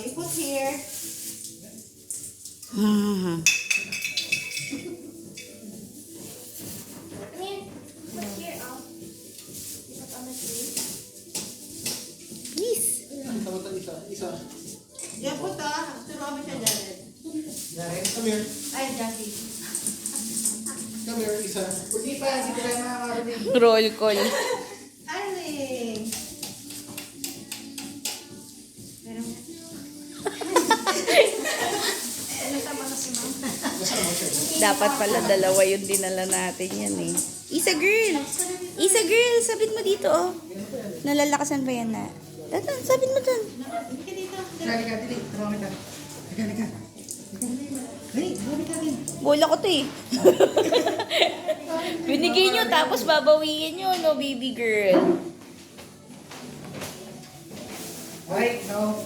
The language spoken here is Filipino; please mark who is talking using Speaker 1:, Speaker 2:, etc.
Speaker 1: you put here.
Speaker 2: Hmm.
Speaker 1: Come here. Put here. Oh. You put on the tree.
Speaker 2: Please.
Speaker 3: Isa.
Speaker 1: Yeah, put turuan mo siya, Jared.
Speaker 3: Jared, come here.
Speaker 1: Ay, Jackie.
Speaker 3: Come here, isa. Hindi pa, hindi ko kaya nakakarinig.
Speaker 2: Roll call.
Speaker 1: Arling. Meron nga. Ano tama na si Ma'am?
Speaker 3: Kasama siya.
Speaker 2: Dapat pala dalawa yung dinala natin yan eh. Isa girl! Isa girl! Sabit mo dito oh. Nalalakasan ba yan na? Tatan, sabit mo dun.
Speaker 1: Hindi ka dito.
Speaker 3: Halika, dili. Tumama ka. Halika. Hey, bumalik ka din.
Speaker 2: Bola ko to eh. Binigay nyo tapos babawiin nyo, no baby girl.
Speaker 3: Alright, now,